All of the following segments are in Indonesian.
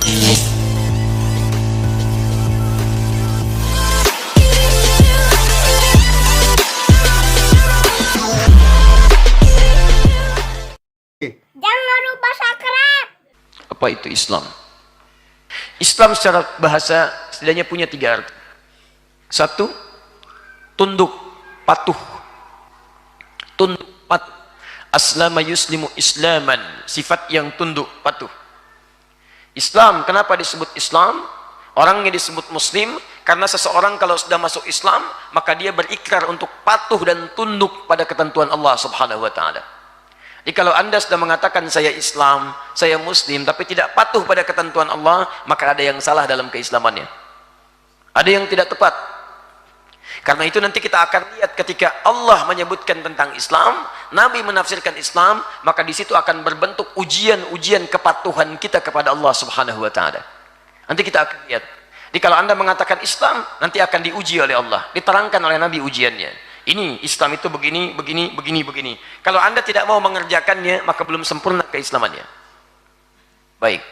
Jangan lupa subscribe. Apa itu Islam? Islam secara bahasa setidaknya punya 3 arti. 1, tunduk, patuh. Tunduk, patuh. Aslama yuslimu islaman, sifat yang tunduk, patuh. Islam, kenapa disebut Islam? Orangnya disebut Muslim karena seseorang kalau sudah masuk Islam, maka dia berikrar untuk patuh dan tunduk pada ketentuan Allah Subhanahu wa Ta'ala. Jadi kalau Anda sudah mengatakan saya Islam, saya Muslim, tapi tidak patuh pada ketentuan Allah, maka ada yang salah dalam keislamannya. Ada yang tidak tepat. Karena itu nanti kita akan lihat ketika Allah menyebutkan tentang Islam, Nabi menafsirkan Islam, maka di situ akan berbentuk ujian-ujian kepatuhan kita kepada Allah Subhanahu wa Ta'ala. Nanti kita akan lihat. Jadi kalau Anda mengatakan Islam, nanti akan diuji oleh Allah, diterangkan oleh Nabi ujiannya. Ini Islam itu begini, begini, begini, begini. Kalau Anda tidak mau mengerjakannya, maka belum sempurna keislamannya. Baik.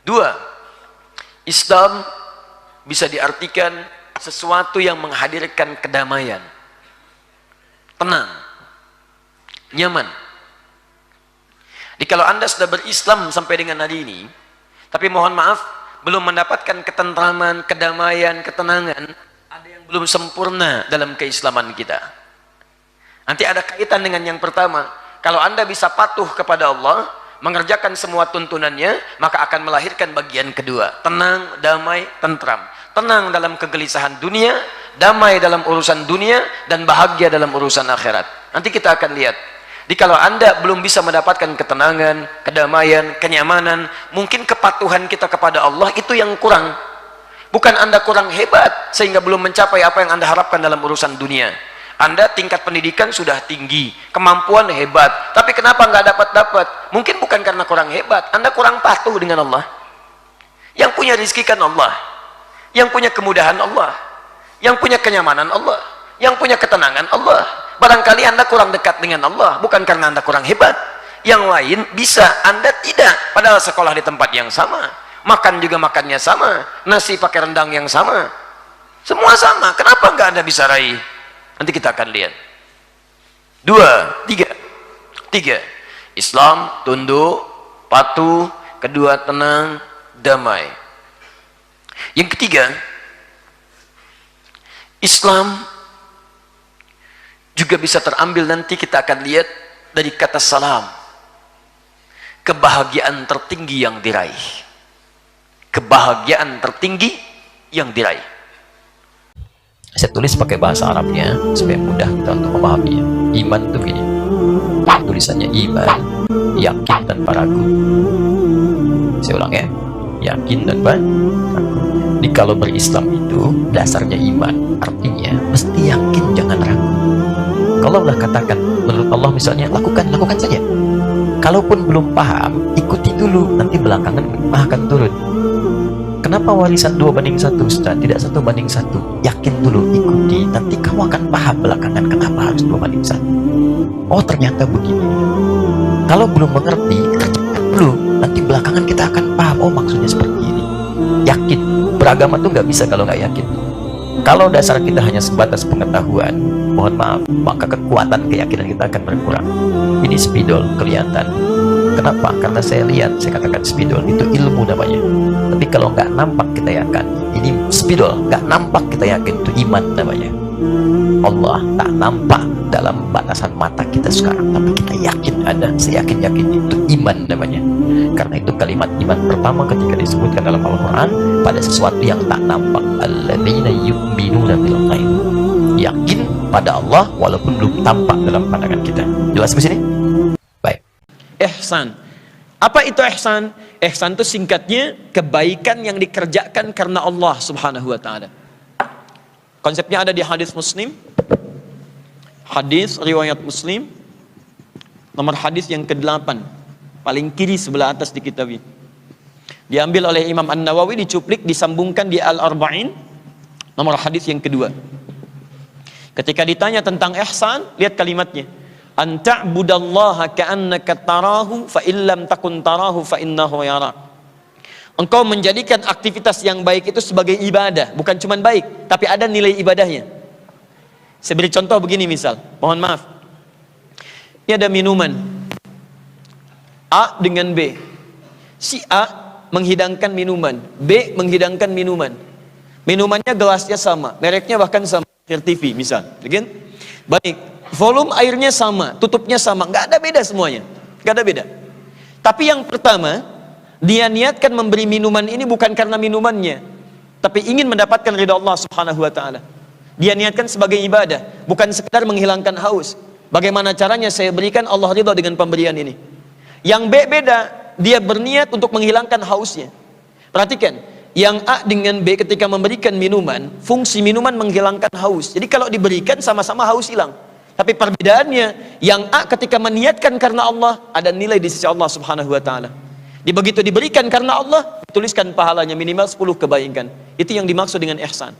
2, Islam bisa diartikan sesuatu yang menghadirkan kedamaian, tenang, nyaman. Jadi kalau Anda sudah berislam sampai dengan hari ini, tapi mohon maaf, belum mendapatkan ketentraman, kedamaian, ketenangan, ada yang belum sempurna dalam keislaman kita. Nanti ada kaitan dengan yang pertama. Kalau Anda bisa patuh kepada Allah, mengerjakan semua tuntunannya, maka akan melahirkan bagian kedua, tenang, damai, tentram. Tenang dalam kegelisahan dunia, damai dalam urusan dunia, dan bahagia dalam urusan akhirat. Nanti kita akan lihat. Jadi kalau Anda belum bisa mendapatkan ketenangan, kedamaian, kenyamanan, mungkin kepatuhan kita kepada Allah itu yang kurang. Bukan Anda kurang hebat sehingga belum mencapai apa yang Anda harapkan dalam urusan dunia. Anda tingkat pendidikan sudah tinggi, kemampuan hebat, tapi kenapa nggak dapat? Mungkin bukan karena kurang hebat, Anda kurang patuh dengan Allah. Yang punya rezeki kan Allah, yang punya kemudahan Allah, yang punya kenyamanan Allah, yang punya ketenangan Allah. Barangkali Anda kurang dekat dengan Allah, bukan karena Anda kurang hebat. Yang lain bisa, Anda tidak. Padahal sekolah di tempat yang sama, makan juga makannya sama, nasi pakai rendang yang sama, semua sama. Kenapa nggak Anda bisa raih? Nanti kita akan lihat. 2, 3. Islam tunduk, patuh. Kedua, tenang, damai. Yang ketiga, Islam juga bisa terambil, nanti kita akan lihat, dari kata salam. Kebahagiaan tertinggi yang diraih. Kebahagiaan tertinggi yang diraih. Saya tulis pakai bahasa Arabnya supaya mudah kita untuk memahaminya. Iman itu gini, tulisannya iman, yakin tanpa ragu. Saya ulang ya, yakin tanpa ragu. Jadi kalau berislam itu dasarnya iman, artinya mesti yakin, jangan ragu. Kalau Allah katakan menurut Allah misalnya lakukan saja. Kalaupun belum paham, ikuti dulu, nanti belakangan akan turun. Kenapa warisan 2:1 Ustaz? Tidak 1:1. Yakin dulu, ikuti, nanti kamu akan paham belakangan kenapa harus 2:1. Oh ternyata begini. Kalau belum mengerti, kerjakan dulu, nanti belakangan kita akan paham. Oh maksudnya seperti ini. Yakin. Beragama tuh nggak bisa kalau nggak yakin. Kalau dasar kita hanya sebatas pengetahuan, mohon maaf, maka kekuatan keyakinan kita akan berkurang. Ini spidol kelihatan. Kenapa? Karena saya lihat, saya katakan spidol itu ilmu namanya. Tapi kalau nggak nampak kita yakin, ini spidol, nggak nampak kita yakin, itu iman namanya. Allah tak nampak dalam batasan mata kita sekarang, tapi kita yakin ada, saya yakin itu iman namanya. Karena itu kalimat iman pertama ketika disebutkan dalam Al-Quran pada sesuatu yang tak nampak, alladzina yu'minuna bil ghaib, yakin pada Allah walaupun belum tampak dalam pandangan kita. Jelas di sini? Baik. Ihsan. Apa itu ihsan? Ihsan itu singkatnya kebaikan yang dikerjakan karena Allah Subhanahu wa Ta'ala. Konsepnya ada di hadis Muslim. Hadis riwayat Muslim, nomor hadis yang ke-8, paling kiri sebelah atas di kitab ini. Diambil oleh Imam An-Nawawi, dicuplik, disambungkan di Al-Arba'in, nomor hadis yang kedua. Ketika ditanya tentang ihsan, lihat kalimatnya. An ta'budallaha ka'annaka tarahu fa illam takun tarahu fa innahu yarak. Engkau menjadikan aktivitas yang baik itu sebagai ibadah, bukan cuma baik, tapi ada nilai ibadahnya. Saya beri contoh begini misal, mohon maaf. Ini ada minuman A dengan B. Si A menghidangkan minuman, B menghidangkan minuman. Minumannya gelasnya sama, mereknya bahkan sama, Air TV misal, kan? Baik, volume airnya sama, tutupnya sama, nggak ada beda semuanya, nggak ada beda. Tapi yang pertama, dia niatkan memberi minuman ini bukan karena minumannya, tapi ingin mendapatkan ridha Allah Subhanahu wa taala. Dia niatkan sebagai ibadah, bukan sekedar menghilangkan haus. Bagaimana caranya saya berikan Allah ridha dengan pemberian ini. Yang B beda, dia berniat untuk menghilangkan hausnya. Perhatikan, yang A dengan B ketika memberikan minuman, fungsi minuman menghilangkan haus. Jadi kalau diberikan sama-sama haus hilang. Tapi perbedaannya, yang A ketika meniatkan karena Allah, ada nilai di sisi Allah Subhanahu wa taala. Begitu diberikan karena Allah, tuliskan pahalanya minimal 10 kebaikan. Itu yang dimaksud dengan ihsan.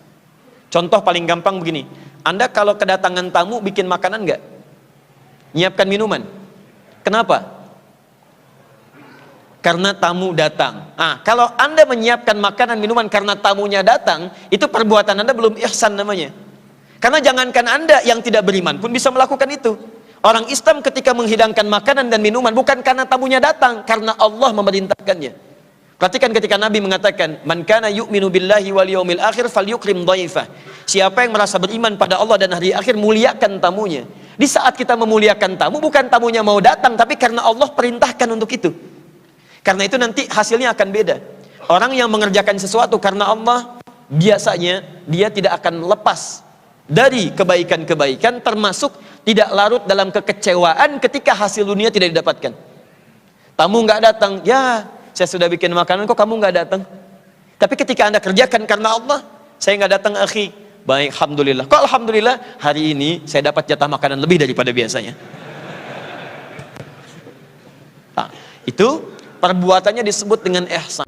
Contoh paling gampang begini, Anda kalau kedatangan tamu bikin makanan enggak? Nyiapkan minuman. Kenapa? Karena tamu datang. Kalau Anda menyiapkan makanan minuman karena tamunya datang, itu perbuatan Anda belum ihsan namanya. Karena jangankan Anda yang tidak beriman pun bisa melakukan itu. Orang Islam ketika menghidangkan makanan dan minuman bukan karena tamunya datang, karena Allah memerintahkannya. Perhatikan ketika Nabi mengatakan, "Man kana yu'minu billahi wal yawmil akhir falyukrim dhaifah." Siapa yang merasa beriman pada Allah dan hari akhir, muliakan tamunya. Di saat kita memuliakan tamu, bukan tamunya mau datang, tapi karena Allah perintahkan untuk itu. Karena itu nanti hasilnya akan beda. Orang yang mengerjakan sesuatu karena Allah, biasanya dia tidak akan lepas dari kebaikan-kebaikan, termasuk tidak larut dalam kekecewaan ketika hasil dunia tidak didapatkan. Tamu nggak datang, ya saya sudah bikin makanan kok kamu nggak datang. Tapi ketika Anda kerjakan karena Allah, saya nggak datang akhi, baik alhamdulillah. Kok alhamdulillah hari ini saya dapat jatah makanan lebih daripada biasanya. Itu perbuatannya disebut dengan ihsan.